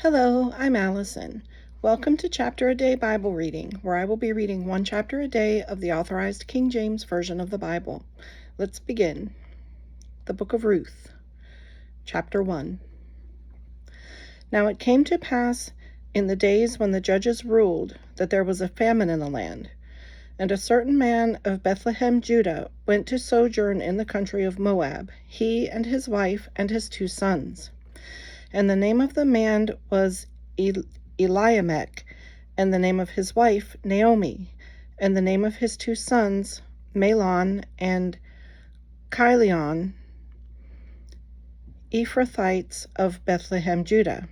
Hello, I'm Allison. Welcome to Chapter a Day Bible Reading, where I will be reading one chapter a day of the Authorized King James Version of the Bible. Let's begin. The Book of Ruth, Chapter 1. Now it came to pass in the days when the judges ruled that there was a famine in the land, and a certain man of Bethlehem, Judah, went to sojourn in the country of Moab, he and his wife and his 2 sons. And the name of the man was Elimelech, and the name of his wife Naomi, and the name of his 2 sons Mahlon and Chilion, Ephrathites of Bethlehem, Judah.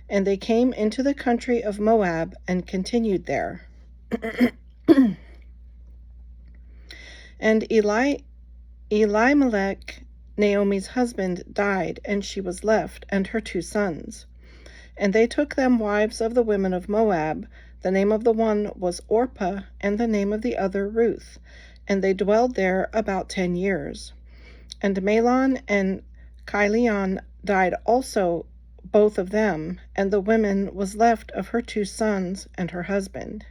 And they came into the country of Moab and continued there. And Elimelech, Naomi's husband, died, and she was left, and her 2 sons. And they took them wives of the women of Moab. The name of the one was Orpah, and the name of the other Ruth. And they dwelled there about 10 years. And Mahlon and Chilion died also, both of them, and the woman was left of her 2 sons and her husband.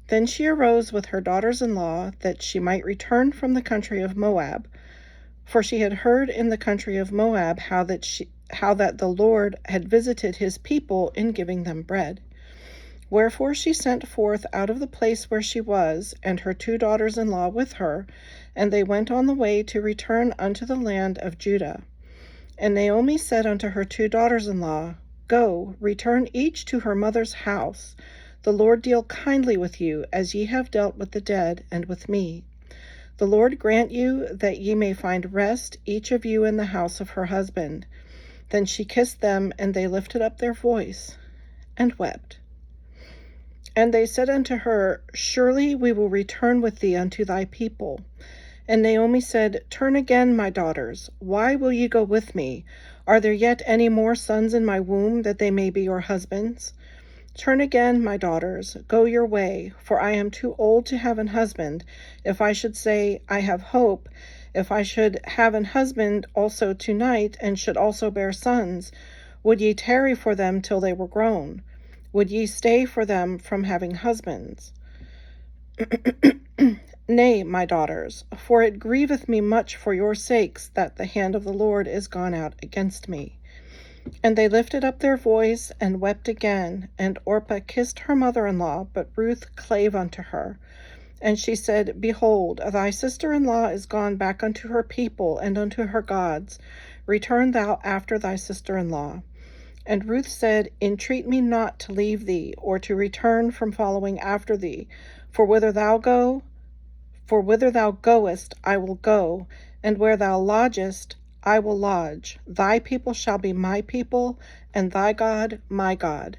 Then she arose with her daughters-in-law, that she might return from the country of Moab. For she had heard in the country of Moab how that the Lord had visited his people in giving them bread. Wherefore she sent forth out of the place where she was, and her 2 daughters-in-law with her, and they went on the way to return unto the land of Judah. And Naomi said unto her 2 daughters-in-law, Go, return each to her mother's house. The Lord deal kindly with you, as ye have dealt with the dead and with me. The Lord grant you that ye may find rest, each of you in the house of her husband. Then she kissed them, and they lifted up their voice and wept. And they said unto her, Surely we will return with thee unto thy people. And Naomi said, Turn again, my daughters. Why will ye go with me? Are there yet any more sons in my womb, that they may be your husbands? Turn again, my daughters, go your way, for I am too old to have an husband. If I should say, I have hope, if I should have an husband also tonight, and should also bear sons, would ye tarry for them till they were grown? Would ye stay for them from having husbands? Nay, my daughters, for it grieveth me much for your sakes that the hand of the Lord is gone out against me. And they lifted up their voice and wept again, and Orpah kissed her mother-in-law, but Ruth clave unto her. And she said, Behold, thy sister-in-law is gone back unto her people and unto her gods. Return thou after thy sister-in-law. And Ruth said, Entreat me not to leave thee, or to return from following after thee. For whither thou goest, I will go, and where thou lodgest, I will lodge. Thy people shall be my people, and thy God my God.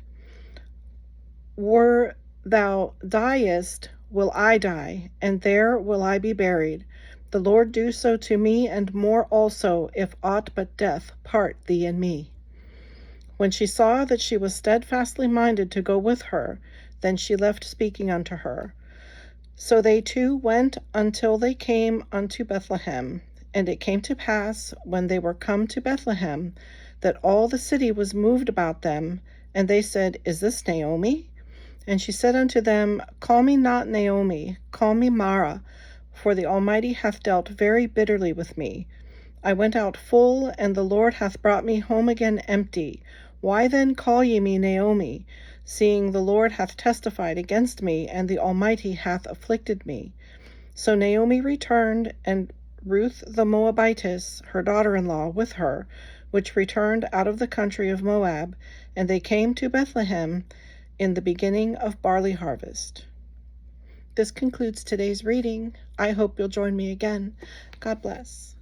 Where thou diest, will I die, and there will I be buried. The Lord do so to me, and more also, if aught but death part thee and me. When she saw that she was steadfastly minded to go with her, then she left speaking unto her. So they 2 went until they came unto Bethlehem. And it came to pass, when they were come to Bethlehem, that all the city was moved about them. And they said, Is this Naomi? And she said unto them, Call me not Naomi, call me Mara, for the Almighty hath dealt very bitterly with me. I went out full, and the Lord hath brought me home again empty. Why then call ye me Naomi, seeing the Lord hath testified against me, and the Almighty hath afflicted me? So Naomi returned, and Ruth the Moabitess, her daughter-in-law, with her, which returned out of the country of Moab, and they came to Bethlehem in the beginning of barley harvest. This concludes today's reading. I hope you'll join me again. God bless.